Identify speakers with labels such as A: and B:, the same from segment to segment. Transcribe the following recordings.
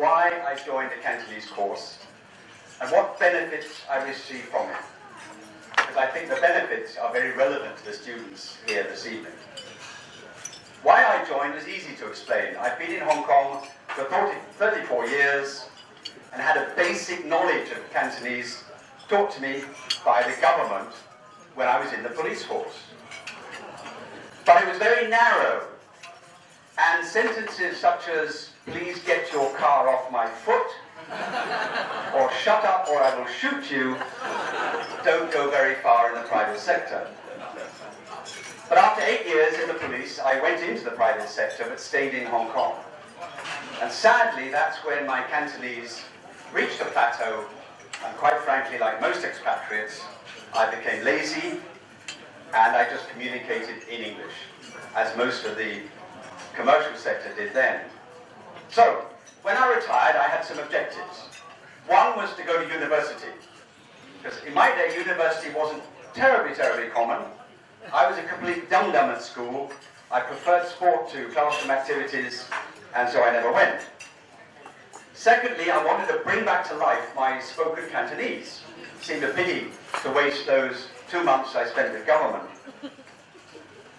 A: why I joined the Cantonese course and what benefits I receive from it. Because I think the benefits are very relevant to the students here this evening. Why I joined is easy to explain. I've been in Hong Kong for 34 years and had a basic knowledge of Cantonese taught to me by the government when I was in the police force. But it was very narrow, and sentences such as, "Please get your car off my foot," or "Shut up or I will shoot you," don't go very far in the private sector. But after 8 years in the police, I went into the private sector but stayed in Hong Kong. And sadly, that's when my Cantonese reached a plateau, and quite frankly, like most expatriates, I became lazy and I just communicated in English, as most of the commercial sector did then. So, when I retired, I had some objectives. One was to go to university, because in my day, university wasn't terribly common. I was a complete dum-dum at school. I preferred sport to classroom activities, and so I never went. Secondly, I wanted to bring back to life my spoken Cantonese. It seemed a pity to waste those 2 months I spent with government.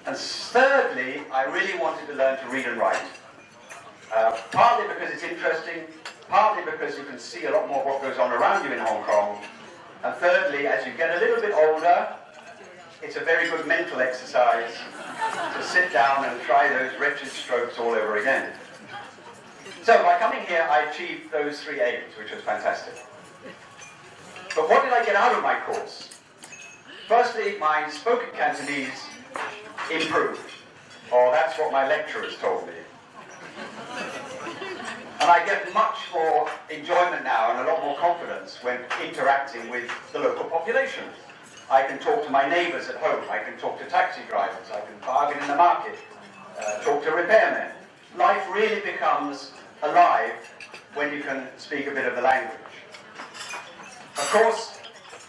A: And thirdly, I really wanted to learn to read and write. Partly because it's interesting, partly because you can see a lot more of what goes on around you in Hong Kong. And thirdly, as you get a little bit older, it's a very good mental exercise to sit down and try those wretched strokes all over again. So by coming here, I achieved those 3 aims, which was fantastic. But what did I get out of my course? Firstly, my spoken Cantonese improved, or that's what my lecturers told me. And I get much more enjoyment now and a lot more confidence when interacting with the local population. I can talk to my neighbours at home, I can talk to taxi drivers, I can bargain in the market, talk to repairmen. Life really becomes alive when you can speak a bit of the language. Of course,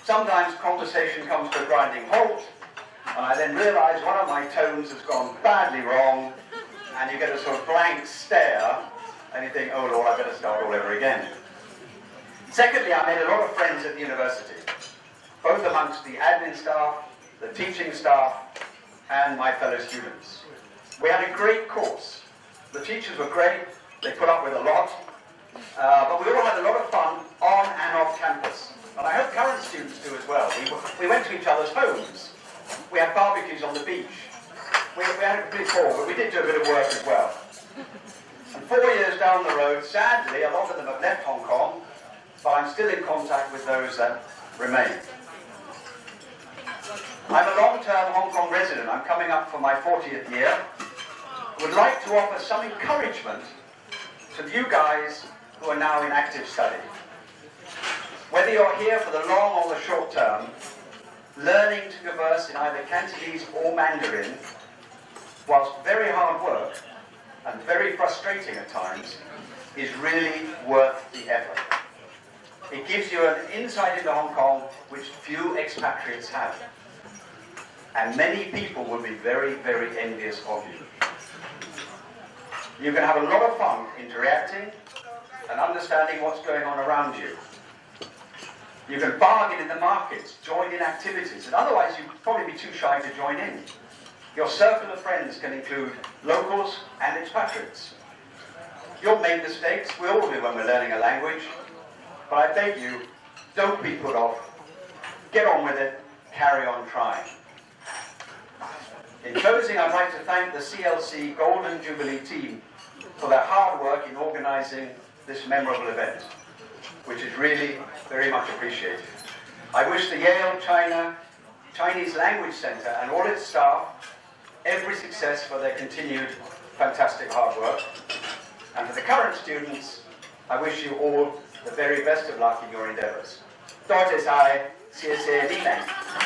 A: sometimes conversation comes to a grinding halt, and I then realise one of my tones has gone badly wrong, and you get a sort of blank stare, and you think, oh Lord, I better start all over again. Secondly, I made a lot of friends at the university, both amongst the admin staff, the teaching staff, and my fellow students. We had a great course. The teachers were great, they put up with a lot, but we all had a lot of fun on and off campus. And I hope current students do as well. We went to each other's homes. We had barbecues on the beach. We had a complete ball, but we did do a bit of work as well. And 4 years down the road, sadly, a lot of them have left Hong Kong, but I'm still in contact with those that remain. I'm a long-term Hong Kong resident. I'm coming up for my 40th year. Would like to offer some encouragement to you guys who are now in active study. Whether you're here for the long or the short term, learning to converse in either Cantonese or Mandarin, whilst very hard work and very frustrating at times, is really worth the effort. It gives you an insight into Hong Kong which few expatriates have. And many people will be very envious of you. You can have a lot of fun interacting and understanding what's going on around you. You can bargain in the markets, join in activities, and otherwise you'd probably be too shy to join in. Your circle of friends can include locals and expatriates. You'll make mistakes, we all do when we're learning a language, but I beg you, don't be put off. Get on with it, carry on trying. In closing, I'd like to thank the CLC Golden Jubilee team for their hard work in organising this memorable event, which is really very much appreciated. I wish the Yale-China Chinese Language Centre and all its staff every success for their continued fantastic hard work. And for the current students, I wish you all the very best of luck in your endeavours. 多謝晒，謝謝你們。